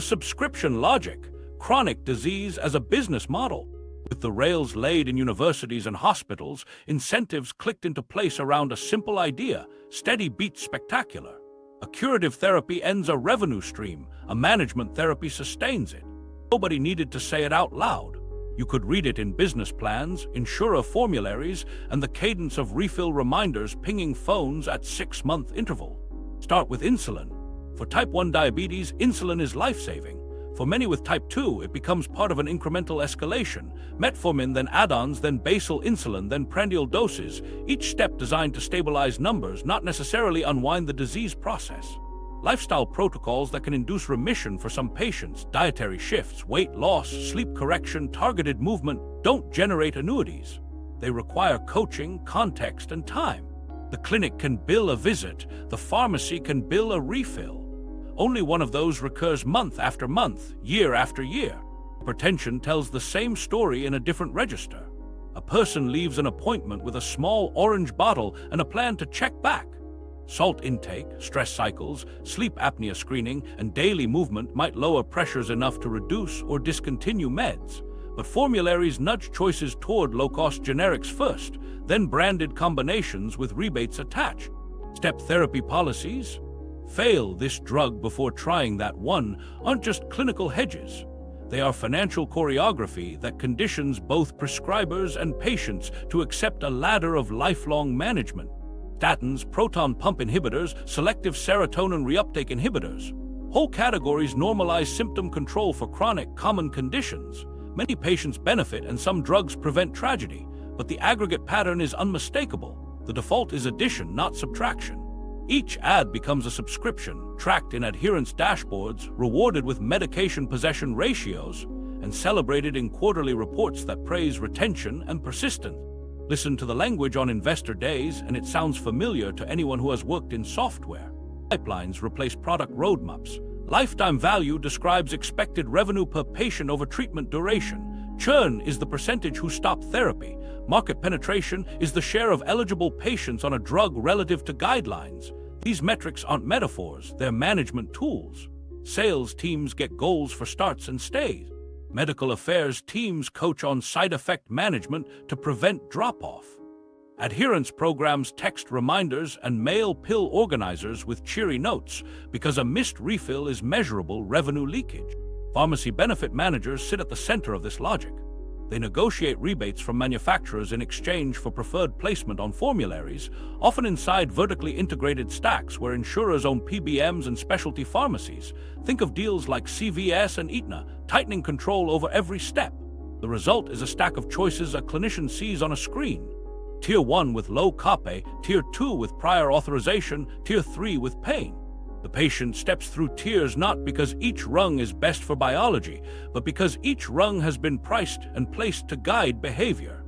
Subscription logic, chronic disease as a business model. With the rails laid in universities and hospitals, incentives clicked into place around a simple idea: steady beats spectacular. A curative therapy ends a revenue stream, a management therapy sustains it. Nobody needed to say it out loud. You could read it in business plans, insurer formularies, and the cadence of refill reminders pinging phones at 6-month interval. Start with insulin. For type 1 diabetes, insulin is life-saving. For many with type 2, it becomes part of an incremental escalation. Metformin, then add-ons, then basal insulin, then prandial doses, each step designed to stabilize numbers, not necessarily unwind the disease process. Lifestyle protocols that can induce remission for some patients, dietary shifts, weight loss, sleep correction, targeted movement, don't generate annuities. They require coaching, context, and time. The clinic can bill a visit, the pharmacy can bill a refill. Only one of those recurs month after month, year after year. Hypertension tells the same story in a different register. A person leaves an appointment with a small orange bottle and a plan to check back. Salt intake, stress cycles, sleep apnea screening, and daily movement might lower pressures enough to reduce or discontinue meds. But formularies nudge choices toward low-cost generics first, then branded combinations with rebates attached. Step therapy policies? Fail this drug before trying that one aren't just clinical hedges. They are financial choreography that conditions both prescribers and patients to accept a ladder of lifelong management. Statins, proton pump inhibitors, selective serotonin reuptake inhibitors. Whole categories normalize symptom control for chronic, common conditions. Many patients benefit and some drugs prevent tragedy, but the aggregate pattern is unmistakable. The default is addition, not subtraction. Each ad becomes a subscription, tracked in adherence dashboards, rewarded with medication possession ratios, and celebrated in quarterly reports that praise retention and persistence. Listen to the language on investor days, and it sounds familiar to anyone who has worked in software. Pipelines replace product roadmaps. Lifetime value describes expected revenue per patient over treatment duration. Churn is the percentage who stop therapy. Market penetration is the share of eligible patients on a drug relative to guidelines. These metrics aren't metaphors, they're management tools. Sales teams get goals for starts and stays. Medical affairs teams coach on side effect management to prevent drop-off. Adherence programs text reminders and mail pill organizers with cheery notes because a missed refill is measurable revenue leakage. Pharmacy benefit managers sit at the center of this logic. They negotiate rebates from manufacturers in exchange for preferred placement on formularies, often inside vertically integrated stacks where insurers own PBMs and specialty pharmacies. Think of deals like CVS-Aetna, tightening control over every step. The result is a stack of choices a clinician sees on a screen. Tier 1 with low copay, Tier 2 with prior authorization, Tier 3 with pain. The patient steps through tiers not because each rung is best for biology, but because each rung has been priced and placed to guide behavior.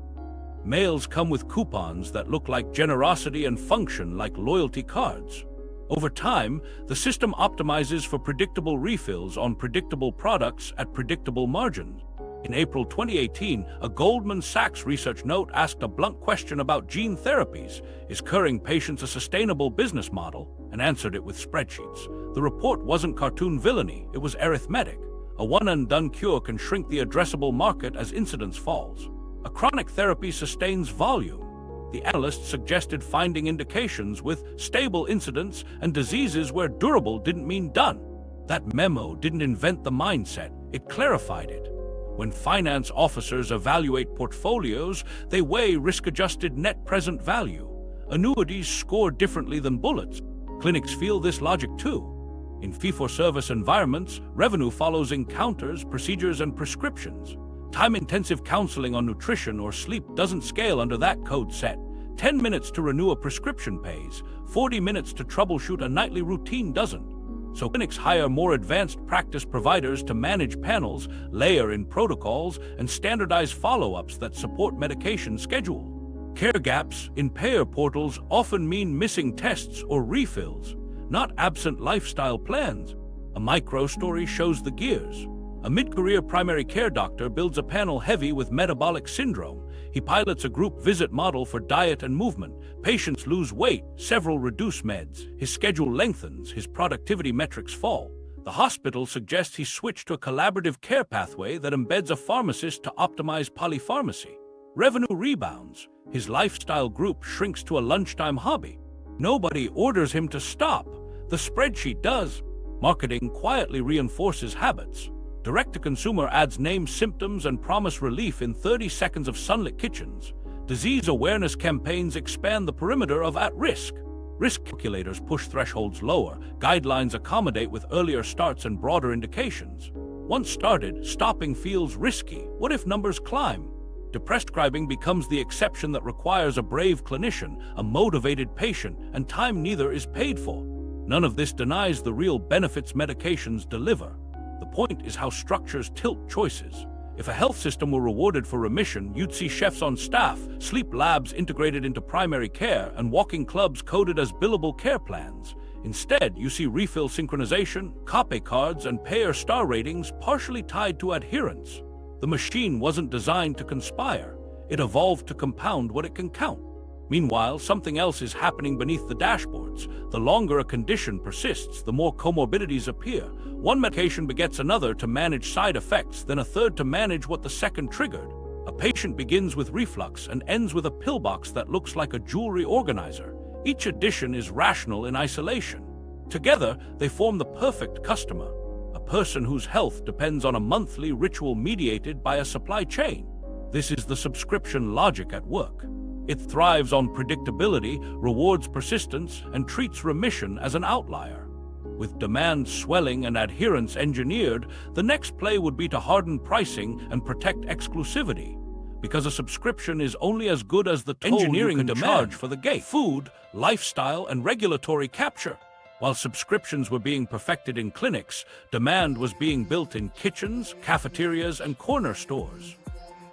Mails come with coupons that look like generosity and function like loyalty cards. Over time, the system optimizes for predictable refills on predictable products at predictable margins. In April 2018, a Goldman Sachs research note asked a blunt question about gene therapies. Is curing patients a sustainable business model? And answered it with spreadsheets. The report wasn't cartoon villainy, it was arithmetic. A one-and-done cure can shrink the addressable market as incidence falls. A chronic therapy sustains volume. The analysts suggested finding indications with stable incidence and diseases where durable didn't mean done. That memo didn't invent the mindset, it clarified it. When finance officers evaluate portfolios, they weigh risk-adjusted net present value. Annuities score differently than bullets. Clinics feel this logic too. In fee-for-service environments, revenue follows encounters, procedures, and prescriptions. Time-intensive counseling on nutrition or sleep doesn't scale under that code set. 10 minutes to renew a prescription pays, 40 minutes to troubleshoot a nightly routine doesn't. So clinics hire more advanced practice providers to manage panels, layer in protocols, and standardize follow-ups that support medication schedule. Care gaps in payer portals often mean missing tests or refills, not absent lifestyle plans. A micro-story shows the gears. A mid-career primary care doctor builds a panel heavy with metabolic syndrome. He pilots a group visit model for diet and movement. Patients lose weight, several reduce meds. His schedule lengthens, his productivity metrics fall. The hospital suggests he switch to a collaborative care pathway that embeds a pharmacist to optimize polypharmacy. Revenue rebounds. His lifestyle group shrinks to a lunchtime hobby. Nobody orders him to stop. The spreadsheet does. Marketing quietly reinforces habits. Direct-to-consumer ads name symptoms and promise relief in 30 seconds of sunlit kitchens. Disease awareness campaigns expand the perimeter of at-risk. Risk calculators push thresholds lower. Guidelines accommodate with earlier starts and broader indications. Once started, stopping feels risky. What if numbers climb? Deprescribing becomes the exception that requires a brave clinician, a motivated patient, and time neither is paid for. None of this denies the real benefits medications deliver. The point is how structures tilt choices. If a health system were rewarded for remission, you'd see chefs on staff, sleep labs integrated into primary care, and walking clubs coded as billable care plans. Instead, you see refill synchronization, copay cards, and payer star ratings partially tied to adherence. The machine wasn't designed to conspire. It evolved to compound what it can count. Meanwhile, something else is happening beneath the dashboards. The longer a condition persists, the more comorbidities appear. One medication begets another to manage side effects, then a third to manage what the second triggered. A patient begins with reflux and ends with a pillbox that looks like a jewelry organizer. Each addition is rational in isolation. Together, they form the perfect customer, a person whose health depends on a monthly ritual mediated by a supply chain. This is the subscription logic at work. It thrives on predictability, rewards persistence, and treats remission as an outlier. With demand swelling and adherence engineered, the next play would be to harden pricing and protect exclusivity. Because a subscription is only as good as the toll engineering you can charge for the gate. Food, lifestyle, and regulatory capture. While subscriptions were being perfected in clinics, demand was being built in kitchens, cafeterias, and corner stores.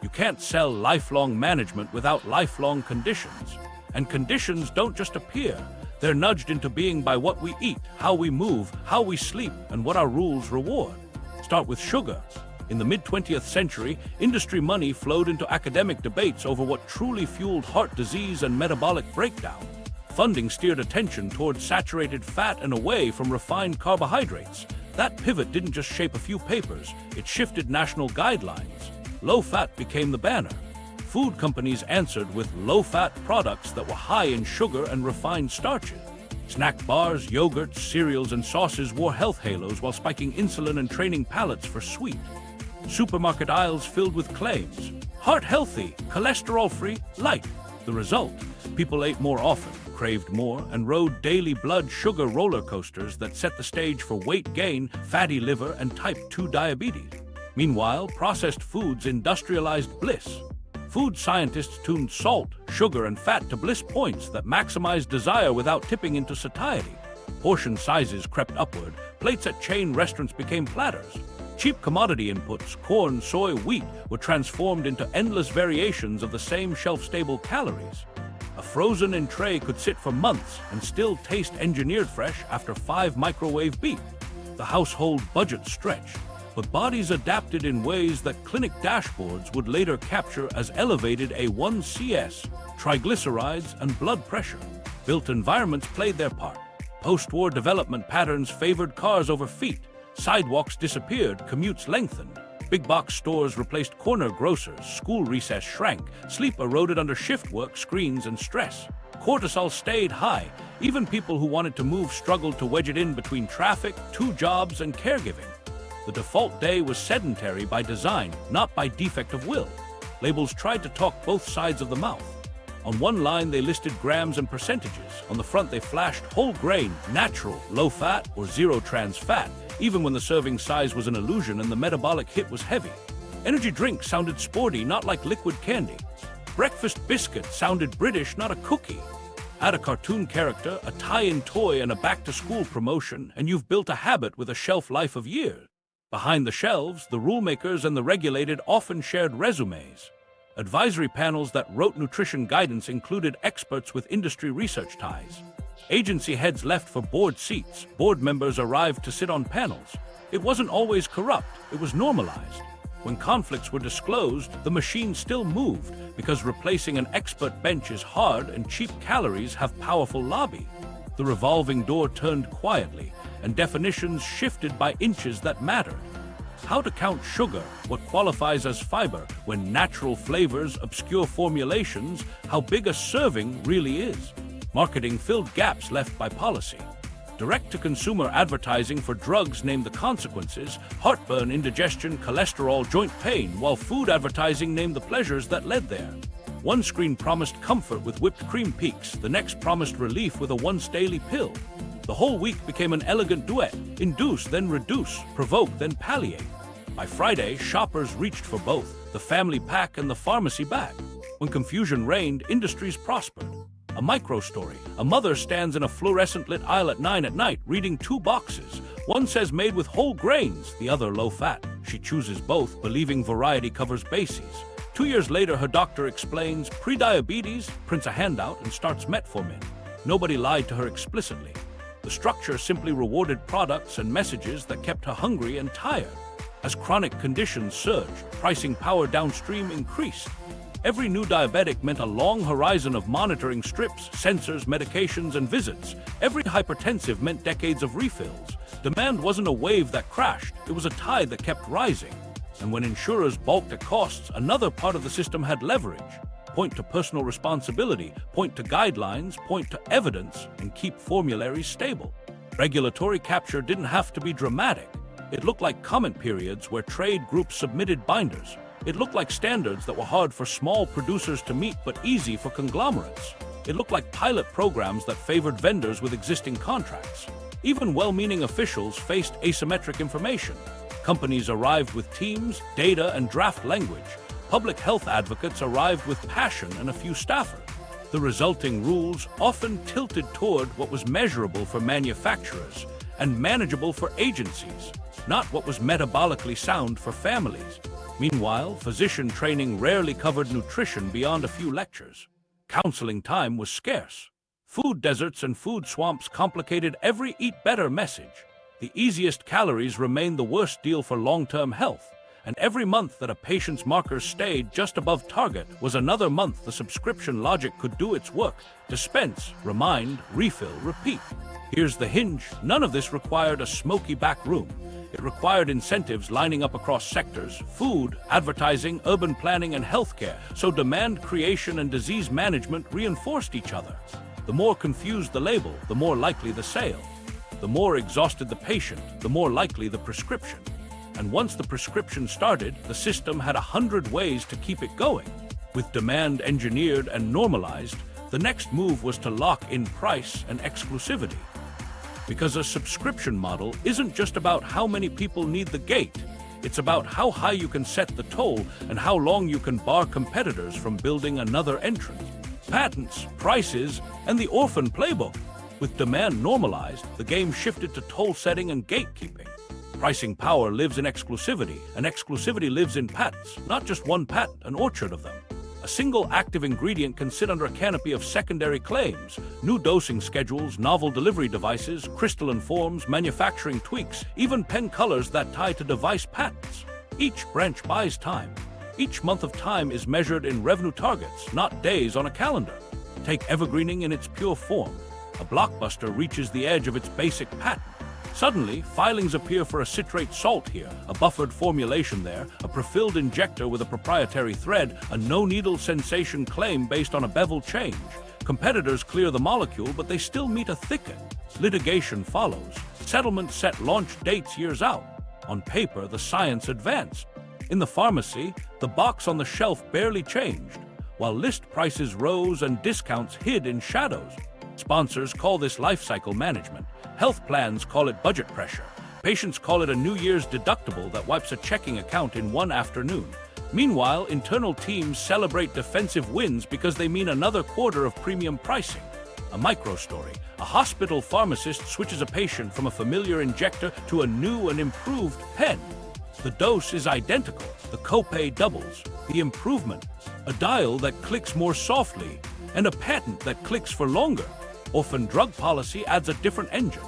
You can't sell lifelong management without lifelong conditions. And conditions don't just appear. They're nudged into being by what we eat, how we move, how we sleep, and what our rules reward. Start with sugar. In the mid-20th century, industry money flowed into academic debates over what truly fueled heart disease and metabolic breakdown. Funding steered attention towards saturated fat and away from refined carbohydrates. That pivot didn't just shape a few papers, it shifted national guidelines. Low-fat became the banner. Food companies answered with low-fat products that were high in sugar and refined starches. Snack bars, yogurts, cereals, and sauces wore health halos while spiking insulin and training palates for sweet. Supermarket aisles filled with claims. Heart-healthy, cholesterol-free, light. The result? People ate more often, craved more, and rode daily blood sugar roller coasters that set the stage for weight gain, fatty liver, and type 2 diabetes. Meanwhile, processed foods industrialized bliss. Food scientists tuned salt, sugar, and fat to bliss points that maximized desire without tipping into satiety. Portion sizes crept upward. Plates at chain restaurants became platters. Cheap commodity inputs, corn, soy, wheat, were transformed into endless variations of the same shelf-stable calories. A frozen-in tray could sit for months and still taste engineered fresh after 5 microwave beep. The household budget stretched. But bodies adapted in ways that clinic dashboards would later capture as elevated A1CS, triglycerides, and blood pressure. Built environments played their part. Post-war development patterns favored cars over feet. Sidewalks disappeared, commutes lengthened. Big box stores replaced corner grocers, school recess shrank, sleep eroded under shift work, screens, and stress. Cortisol stayed high. Even people who wanted to move struggled to wedge it in between traffic, 2 jobs, and caregiving. The default day was sedentary by design, not by defect of will. Labels tried to talk both sides of the mouth. On one line, they listed grams and percentages. On the front, they flashed whole grain, natural, low fat, or zero trans fat, even when the serving size was an illusion and the metabolic hit was heavy. Energy drinks sounded sporty, not like liquid candy. Breakfast biscuit sounded British, not a cookie. Add a cartoon character, a tie-in toy, and a back-to-school promotion, and you've built a habit with a shelf life of years. Behind the shelves, the rulemakers and the regulated often shared resumes. Advisory panels that wrote nutrition guidance included experts with industry research ties. Agency heads left for board seats. Board members arrived to sit on panels. It wasn't always corrupt, it was normalized. When conflicts were disclosed, the machine still moved because replacing an expert bench is hard and cheap calories have powerful lobby. The revolving door turned quietly. and definitions shifted by inches that mattered. How to count sugar, what qualifies as fiber, when natural flavors obscure formulations, how big a serving really is. Marketing filled gaps left by policy. Direct-to-consumer advertising for drugs named the consequences: heartburn, indigestion, cholesterol, joint pain, while food advertising named the pleasures that led there. One screen promised comfort with whipped cream peaks, the next promised relief with a once-daily pill. The whole week became an elegant duet: induce, then reduce, provoke, then palliate. By Friday, shoppers reached for both, the family pack and the pharmacy bag. When confusion reigned, industries prospered. A micro-story. A mother stands in a fluorescent-lit aisle at 9 at night, reading two boxes. One says made with whole grains, the other low-fat. She chooses both, believing variety covers bases. 2 years later, her doctor explains pre-diabetes, prints a handout, and starts metformin. Nobody lied to her explicitly. The structure simply rewarded products and messages that kept her hungry and tired. As chronic conditions surged, pricing power downstream increased. Every new diabetic meant a long horizon of monitoring strips, sensors, medications, and visits. Every hypertensive meant decades of refills. Demand wasn't a wave that crashed, it was a tide that kept rising. And when insurers balked at costs, another part of the system had leverage. Point to personal responsibility, point to guidelines, point to evidence, and keep formularies stable. Regulatory capture didn't have to be dramatic. It looked like comment periods where trade groups submitted binders. It looked like standards that were hard for small producers to meet but easy for conglomerates. It looked like pilot programs that favored vendors with existing contracts. Even well-meaning officials faced asymmetric information. Companies arrived with teams, data, and draft language. Public health advocates arrived with passion and a few staffers. The resulting rules often tilted toward what was measurable for manufacturers and manageable for agencies, not what was metabolically sound for families. Meanwhile, physician training rarely covered nutrition beyond a few lectures. Counseling time was scarce. Food deserts and food swamps complicated every eat better message. The easiest calories remained the worst deal for long-term health, and every month that a patient's markers stayed just above target was another month the subscription logic could do its work: dispense, remind, refill, repeat. Here's the hinge: none of this required a smoky back room. It required incentives lining up across sectors: food, advertising, urban planning, and healthcare, so demand creation and disease management reinforced each other. The more confused the label, the more likely the sale. The more exhausted the patient, the more likely the prescription. And once the prescription started, the system had 100 ways to keep it going. With demand engineered and normalized, the next move was to lock in price and exclusivity. Because a subscription model isn't just about how many people need the gate. It's about how high you can set the toll and how long you can bar competitors from building another entrant. Patents, prices, and the orphan playbook. With demand normalized, the game shifted to toll setting and gatekeeping. Pricing power lives in exclusivity, and exclusivity lives in patents. Not just one patent, an orchard of them. A single active ingredient can sit under a canopy of secondary claims: new dosing schedules, novel delivery devices, crystalline forms, manufacturing tweaks, even pen colors that tie to device patents. Each branch buys time. Each month of time is measured in revenue targets, not days on a calendar. Take evergreening in its pure form. A blockbuster reaches the edge of its basic patent. Suddenly, filings appear for a citrate salt here, a buffered formulation there, a prefilled injector with a proprietary thread, a no-needle sensation claim based on a bevel change. Competitors clear the molecule, but they still meet a thicket. Litigation follows. Settlements set launch dates years out. On paper, the science advanced. In the pharmacy, the box on the shelf barely changed, while list prices rose and discounts hid in shadows. Sponsors call this life cycle management. Health plans call it budget pressure. Patients call it a New Year's deductible that wipes a checking account in one afternoon. Meanwhile, internal teams celebrate defensive wins because they mean another quarter of premium pricing. A micro-story. A hospital pharmacist switches a patient from a familiar injector to a new and improved pen. The dose is identical. The copay doubles. The improvement: a dial that clicks more softly, and a patent that clicks for longer. Orphan drug policy adds a different engine.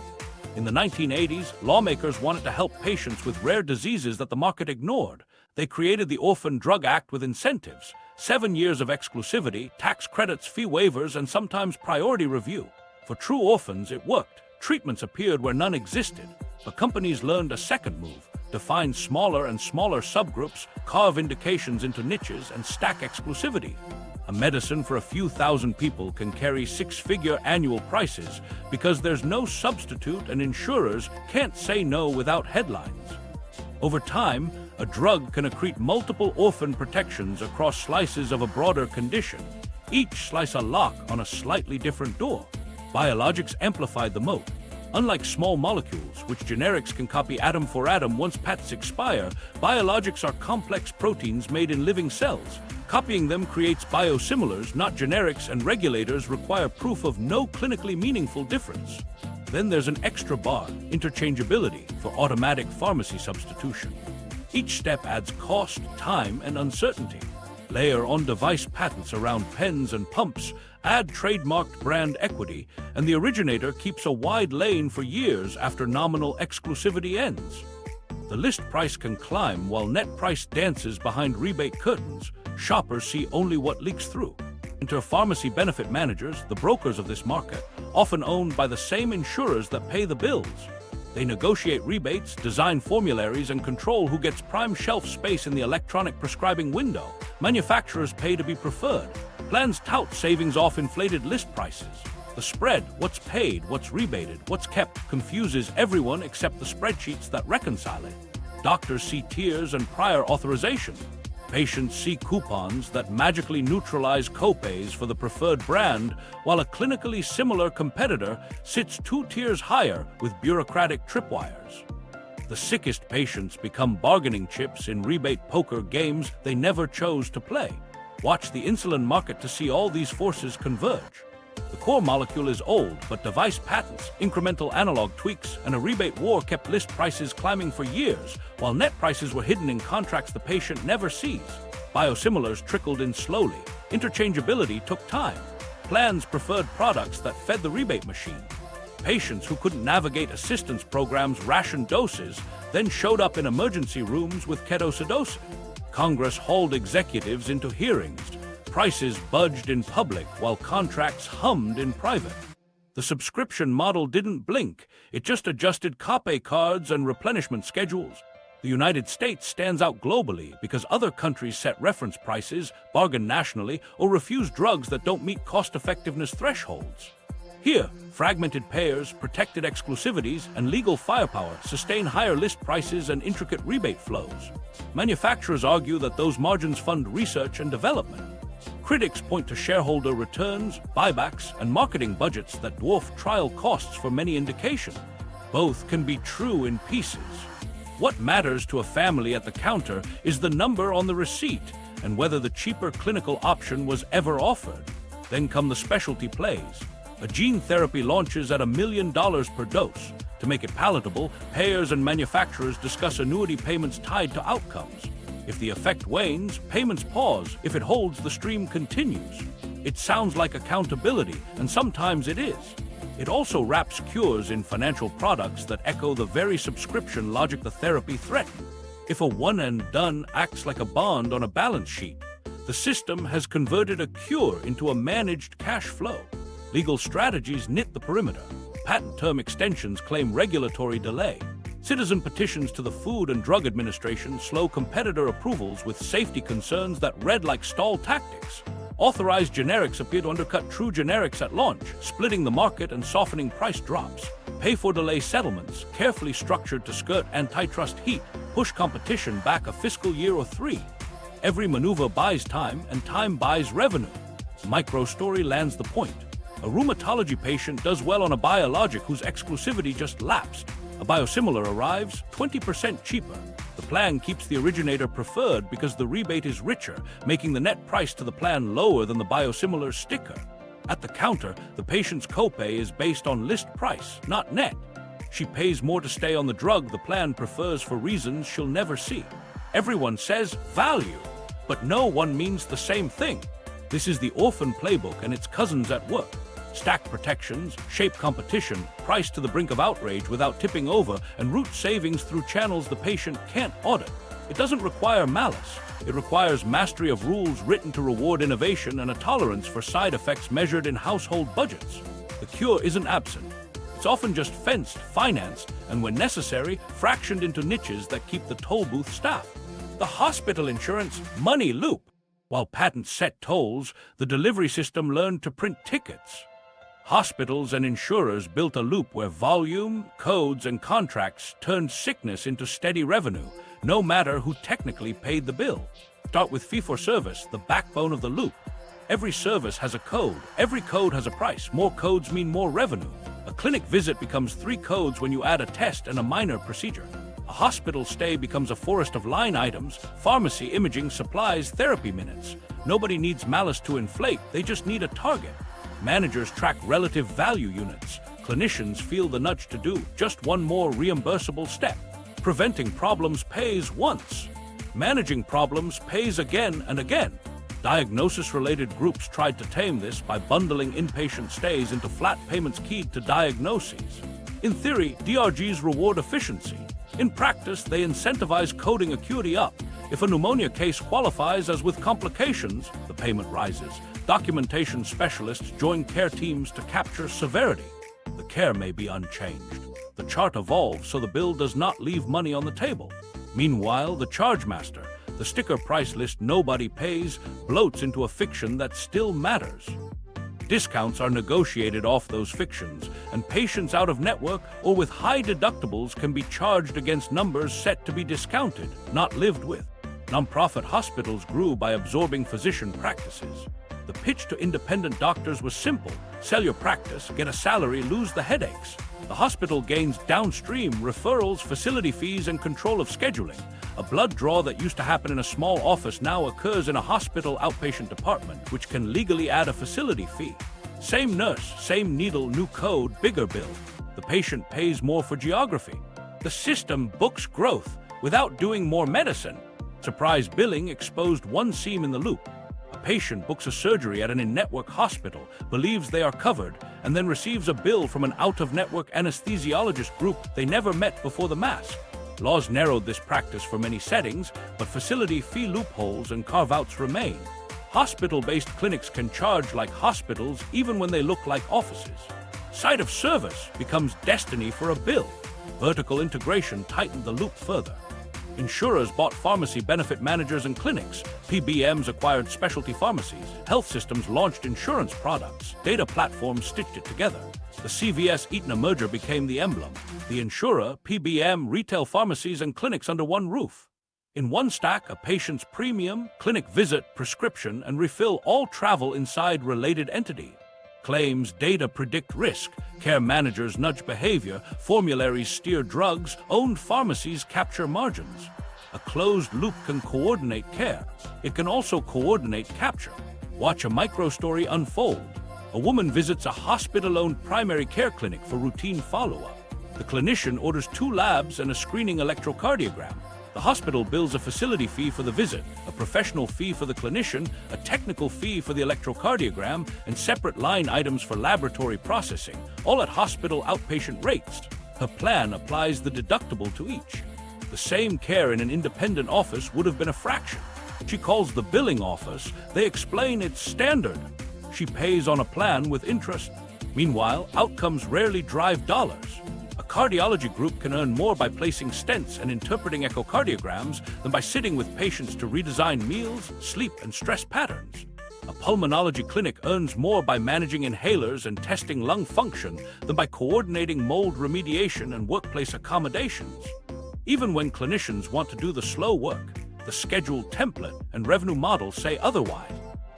In the 1980s, lawmakers wanted to help patients with rare diseases that the market ignored. They created the Orphan Drug Act with incentives: 7 years of exclusivity, tax credits, fee waivers, and sometimes priority review. For true orphans, it worked. Treatments appeared where none existed, but companies learned a second move: define smaller and smaller subgroups, carve indications into niches, and stack exclusivity. A medicine for a few thousand people can carry six-figure annual prices because there's no substitute and insurers can't say no without headlines. Over time, a drug can accrete multiple orphan protections across slices of a broader condition, each slice a lock on a slightly different door. Biologics amplified the moat. Unlike small molecules, which generics can copy atom for atom once patents expire, biologics are complex proteins made in living cells. Copying them creates biosimilars, not generics, and regulators require proof of no clinically meaningful difference. Then there's an extra bar: interchangeability for automatic pharmacy substitution. Each step adds cost, time, and uncertainty. Layer on device patents around pens and pumps, add trademarked brand equity, and the originator keeps a wide lane for years after nominal exclusivity ends. The list price can climb while net price dances behind rebate curtains. Shoppers see only what leaks through. Enter pharmacy benefit managers, the brokers of this market, often owned by the same insurers that pay the bills. They negotiate rebates, design formularies, and control who gets prime shelf space in the electronic prescribing window. Manufacturers pay to be preferred. Plans tout savings off inflated list prices. The spread, what's paid, what's rebated, what's kept, confuses everyone except the spreadsheets that reconcile it. Doctors see tiers and prior authorization. Patients see coupons that magically neutralize copays for the preferred brand, while a clinically similar competitor sits 2 tiers higher with bureaucratic tripwires. The sickest patients become bargaining chips in rebate poker games they never chose to play. Watch the insulin market to see all these forces converge. The core molecule is old, but device patents, incremental analog tweaks, and a rebate war kept list prices climbing for years, while net prices were hidden in contracts the patient never sees. Biosimilars trickled in slowly. Interchangeability took time. Plans preferred products that fed the rebate machine. Patients who couldn't navigate assistance programs rationed doses, then showed up in emergency rooms with ketoacidosis. Congress hauled executives into hearings. Prices budged in public while contracts hummed in private. The subscription model didn't blink. It just adjusted copay cards and replenishment schedules. The United States stands out globally because other countries set reference prices, bargain nationally, or refuse drugs that don't meet cost-effectiveness thresholds. Here, fragmented payers, protected exclusivities, and legal firepower sustain higher list prices and intricate rebate flows. Manufacturers argue that those margins fund research and development. Critics point to shareholder returns, buybacks, and marketing budgets that dwarf trial costs for many indications. Both can be true in pieces. What matters to a family at the counter is the number on the receipt and whether the cheaper clinical option was ever offered. Then come the specialty plays. A gene therapy launches at $1 million per dose. To make it palatable, payers and manufacturers discuss annuity payments tied to outcomes. If the effect wanes, payments pause. If it holds, the stream continues. It sounds like accountability, and sometimes it is. It also wraps cures in financial products that echo the very subscription logic the therapy threatened. If a one-and-done acts like a bond on a balance sheet, the system has converted a cure into a managed cash flow. Legal strategies knit the perimeter. Patent term extensions claim regulatory delay. Citizen petitions to the Food and Drug Administration slow competitor approvals with safety concerns that read like stall tactics. Authorized generics appear to undercut true generics at launch, splitting the market and softening price drops. Pay-for-delay settlements, carefully structured to skirt antitrust heat, push competition back a fiscal year or 3. Every maneuver buys time, and time buys revenue. Micro-story lands the point. A rheumatology patient does well on a biologic whose exclusivity just lapsed. A biosimilar arrives 20% cheaper. The plan keeps the originator preferred because the rebate is richer, making the net price to the plan lower than the biosimilar's sticker. At the counter, the patient's copay is based on list price, not net. She pays more to stay on the drug the plan prefers for reasons she'll never see. Everyone says value, but no one means the same thing. This is the orphan playbook and its cousins at work. Stack protections, shape competition, price to the brink of outrage without tipping over, and route savings through channels the patient can't audit. It doesn't require malice. It requires mastery of rules written to reward innovation and a tolerance for side effects measured in household budgets. The cure isn't absent. It's often just fenced, financed, and when necessary, fractioned into niches that keep the toll booth staffed. The hospital insurance money loop. While patents set tolls, the delivery system learned to print tickets. Hospitals and insurers built a loop where volume, codes, and contracts turned sickness into steady revenue, no matter who technically paid the bill. Start with fee-for-service, the backbone of the loop. Every service has a code. Every code has a price. More codes mean more revenue. A clinic visit becomes 3 codes when you add a test and a minor procedure. A hospital stay becomes a forest of line items, pharmacy, imaging, supplies, therapy minutes. Nobody needs malice to inflate, they just need a target. Managers track relative value units. Clinicians feel the nudge to do just one more reimbursable step. Preventing problems pays once. Managing problems pays again and again. Diagnosis-related groups tried to tame this by bundling inpatient stays into flat payments keyed to diagnoses. In theory, DRGs reward efficiency. In practice, they incentivize coding acuity up. If a pneumonia case qualifies as with complications, the payment rises. Documentation specialists join care teams to capture severity. The care may be unchanged. The chart evolves so the bill does not leave money on the table. Meanwhile, the charge master, the sticker price list nobody pays, bloats into a fiction that still matters. Discounts are negotiated off those fictions, and patients out of network or with high deductibles can be charged against numbers set to be discounted, not lived with. Nonprofit hospitals grew by absorbing physician practices. The pitch to independent doctors was simple: sell your practice, get a salary, lose the headaches. The hospital gains downstream referrals, facility fees, and control of scheduling. A blood draw that used to happen in a small office now occurs in a hospital outpatient department, which can legally add a facility fee. Same nurse, same needle, new code, bigger bill. The patient pays more for geography. The system books growth without doing more medicine. Surprise billing exposed one seam in the loop. A patient books a surgery at an in-network hospital, believes they are covered, and then receives a bill from an out-of-network anesthesiologist group they never met before the mask. Laws narrowed this practice for many settings, but facility fee loopholes and carve-outs remain. Hospital-based clinics can charge like hospitals even when they look like offices. Site of service becomes destiny for a bill. Vertical integration tightened the loop further. Insurers bought pharmacy benefit managers and clinics. PBMs acquired specialty pharmacies. Health systems launched insurance products. Data platforms stitched it together. The CVS-Aetna merger became the emblem. The insurer, PBM, retail pharmacies, and clinics under one roof. In one stack, a patient's premium, clinic visit, prescription, and refill all travel inside related entity. Claims data predict risk, care managers nudge behavior, formularies steer drugs, owned pharmacies capture margins. A closed loop can coordinate care. It can also coordinate capture. Watch a micro-story unfold. A woman visits a hospital-owned primary care clinic for routine follow-up. The clinician orders 2 labs and a screening electrocardiogram. The hospital bills a facility fee for the visit, a professional fee for the clinician, a technical fee for the electrocardiogram, and separate line items for laboratory processing, all at hospital outpatient rates. Her plan applies the deductible to each. The same care in an independent office would have been a fraction. She calls the billing office. They explain it's standard. She pays on a plan with interest. Meanwhile, outcomes rarely drive dollars. A cardiology group can earn more by placing stents and interpreting echocardiograms than by sitting with patients to redesign meals, sleep, and stress patterns. A pulmonology clinic earns more by managing inhalers and testing lung function than by coordinating mold remediation and workplace accommodations. Even when clinicians want to do the slow work, the schedule template and revenue models say otherwise.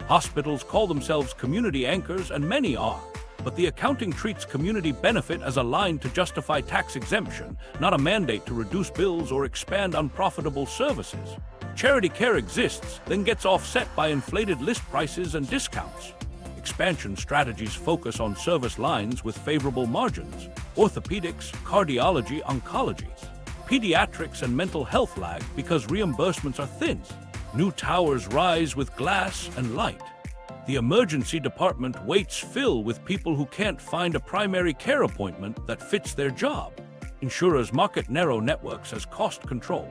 Hospitals call themselves community anchors, and many are. But the accounting treats community benefit as a line to justify tax exemption, not a mandate to reduce bills or expand unprofitable services. Charity care exists, then gets offset by inflated list prices and discounts. Expansion strategies focus on service lines with favorable margins: orthopedics, cardiology, oncology. Pediatrics and mental health lag because reimbursements are thin. New towers rise with glass and light. The emergency department waits fill with people who can't find a primary care appointment that fits their job. Insurers market narrow networks as cost control.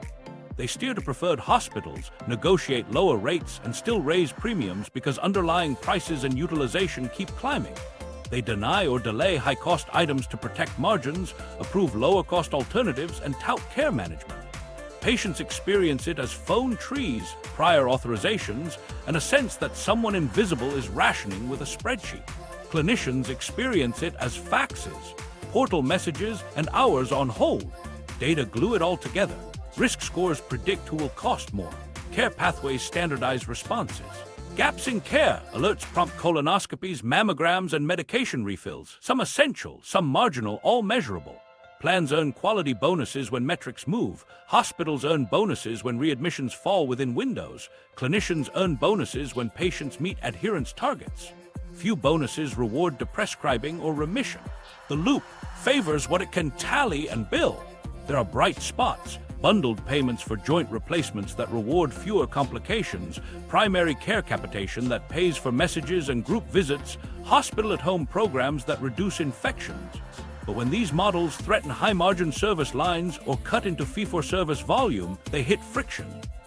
They steer to preferred hospitals, negotiate lower rates, and still raise premiums because underlying prices and utilization keep climbing. They deny or delay high-cost items to protect margins, approve lower-cost alternatives, and tout care management. Patients experience it as phone trees, prior authorizations, and a sense that someone invisible is rationing with a spreadsheet. Clinicians experience it as faxes, portal messages, and hours on hold. Data glue it all together. Risk scores predict who will cost more. Care pathways standardize responses. Gaps in care, alerts prompt colonoscopies, mammograms, and medication refills. Some essential, some marginal, all measurable. Plans earn quality bonuses when metrics move. Hospitals earn bonuses when readmissions fall within windows. Clinicians earn bonuses when patients meet adherence targets. Few bonuses reward deprescribing or remission. The loop favors what it can tally and bill. There are bright spots, bundled payments for joint replacements that reward fewer complications, primary care capitation that pays for messages and group visits, hospital-at-home programs that reduce infections. But when these models threaten high-margin service lines or cut into fee-for-service volume, they hit friction.